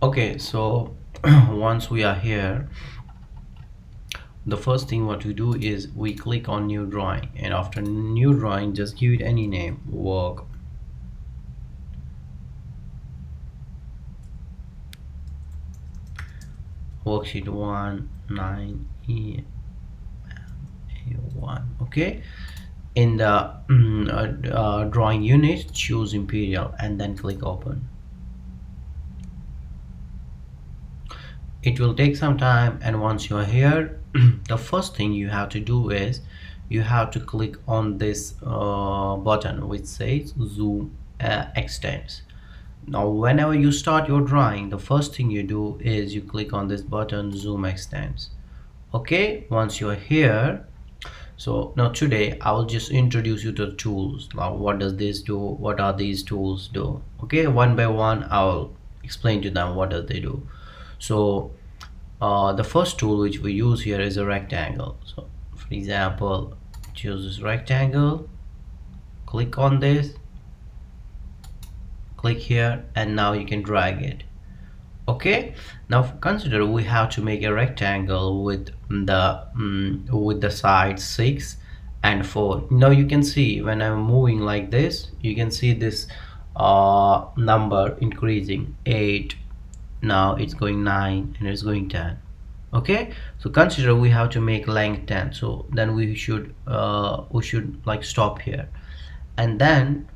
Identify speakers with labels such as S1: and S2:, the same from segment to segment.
S1: Okay, so once we are here, the first thing what we do is we click on new drawing, and after new drawing just give it any name. Worksheet 1 9 E1. Okay, in the drawing unit choose imperial and then click open. It will take some time, and once you are here the first thing you have to do is you have to click on this button which says zoom extends. Now whenever you start your drawing, the first thing you do is you click on this button zoom extends. Okay, once you're here, so now today I will just introduce you to the tools. Now what does this do, what are these tools do? Okay, one by one I'll explain to them what does they do. So the first tool which we use here is a rectangle. So for example, choose this rectangle, click on this, click here, and now you can drag it. Okay, now consider we have to make a rectangle with the sides 6 and 4. Now you can see when I'm moving like this, you can see this number increasing 8. Now it's going 9 and it's going 10. Okay, so consider we have to make length 10, so then we should like stop here, and then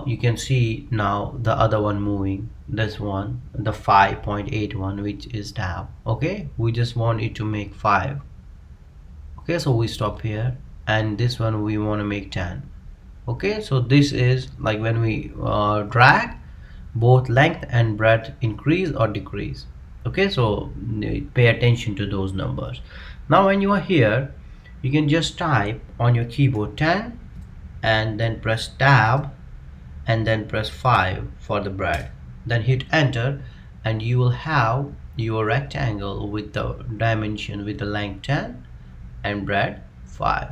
S1: you can see now the other one moving, this one, the 5.81, which is tab. Okay, we just want it to make 5. Okay, so we stop here, and this one we want to make 10. Okay, so this is like when we drag, both length and breadth increase or decrease. Okay, so pay attention to those numbers. Now when you are here, you can just type on your keyboard 10 and then press tab and then press 5 for the breadth, then hit enter, and you will have your rectangle with the dimension with the length 10 and breadth 5.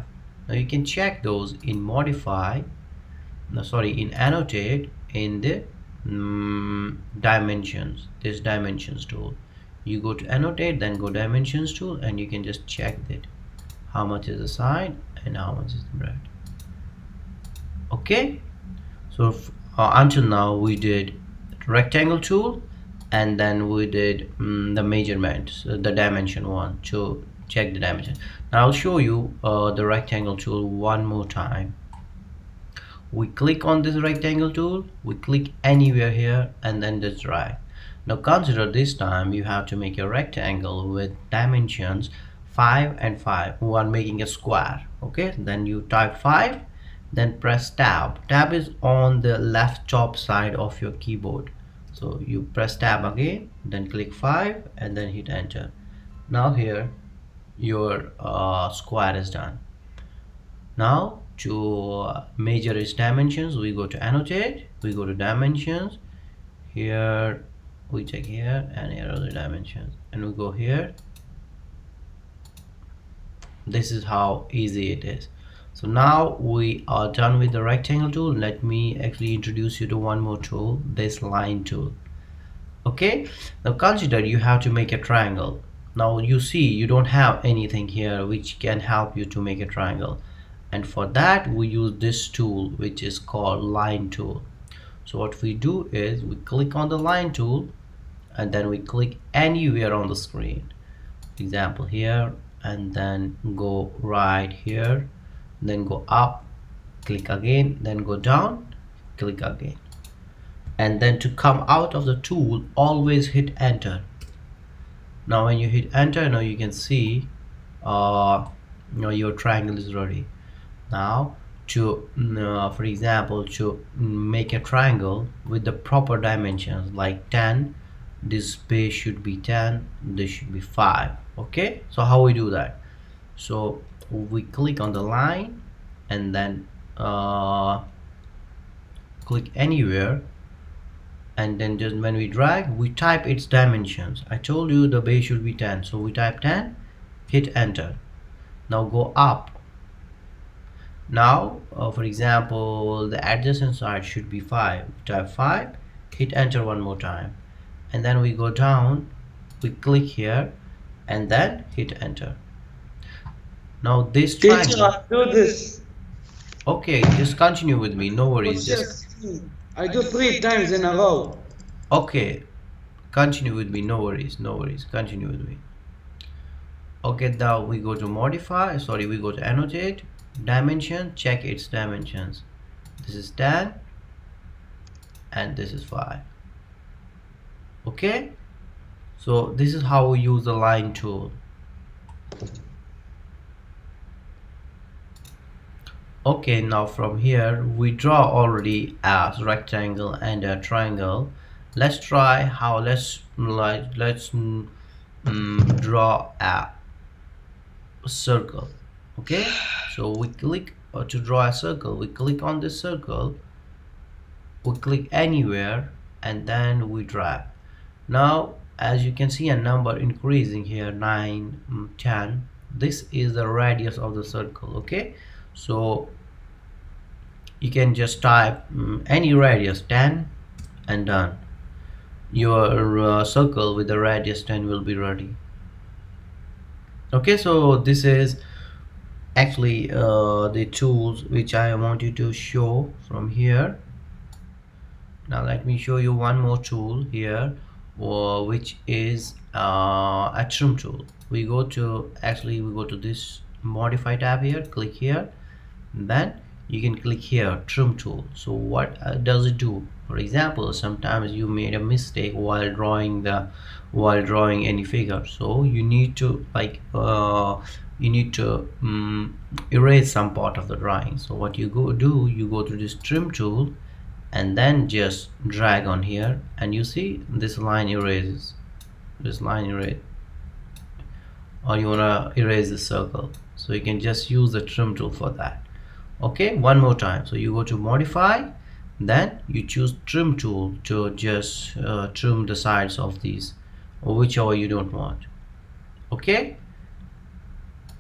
S1: Now you can check those in modify, no sorry, in annotate, in the dimensions, this dimensions tool. You go to annotate, then go dimensions tool, and you can just check that how much is the side and how much is the breadth. Okay, so until now we did rectangle tool, and then we did the measurement, the dimension one, to check the dimension. Now I'll show you the rectangle tool one more time. We click on this rectangle tool, we click anywhere here, and then just drag. Now consider this time you have to make a rectangle with dimensions 5 and 5. We are making a square. Okay, then you type 5, then press tab. Tab is on the left top side of your keyboard, so you press tab again, then click 5 and then hit enter. Now here your square is done. Now to measure its dimensions, we go to annotate, we go to dimensions, here we check here, and here are the dimensions, and we go here. This is how easy it is. So now we are done with the rectangle tool. Let me actually introduce you to one more tool, this line tool. Okay, now consider you have to make a triangle. Now you see you don't have anything here which can help you to make a triangle, and for that we use this tool which is called line tool. So what we do is we click on the line tool, and then we click anywhere on the screen, for example here, and then go right here, then go up, click again, then go down, click again, and then to come out of the tool always hit enter. Now when you hit enter, now you can see your triangle is ready. Now to for example, to make a triangle with the proper dimensions like 10, this base should be 10, this should be 5. Okay, so how we do that? So we click on the line, and then click anywhere, and then just when we drag, we type its dimensions. I told you the base should be 10, so we type 10, hit enter. Now go up. Now for example, the adjacent side should be 5, type 5, hit enter one more time, and then we go down, we click here, and then hit enter. Now this
S2: Teacher,
S1: triangle,
S2: I do this.
S1: okay, just continue with me, no worries,
S2: Coach
S1: just
S2: Chef, I do 3 times in a row.
S1: okay, continue with me, no worries, no worries, continue with me. Okay, now we go to modify, sorry, we go to annotate, dimension, check its dimensions. This is 10 and this is 5. Okay, so this is how we use the line tool. Okay, now from here we draw already a rectangle and a triangle. Let's try how, let's draw a circle. Okay, so we click to draw a circle, we click on this circle, we click anywhere, and then we drag. Now as you can see a number increasing here, 9, 10. This is the radius of the circle. Okay, so you can just type any radius 10 and done. Your circle with the radius 10 will be ready. Okay, so this is actually the tools which I want you to show from here. Now let me show you one more tool here, which is a trim tool. We go to, actually we go to this modify tab here, click here, then you can click here trim tool. So what does it do? For example, sometimes you made a mistake while drawing any figure, so you need to erase some part of the drawing. So what you do, you go to this trim tool and then just drag on here, and you see this line erases, this line erase, or you want to erase the circle, so you can just use the trim tool for that. Okay, one more time. So you go to modify, then you choose trim tool to just trim the sides of these, or whichever you don't want. Okay,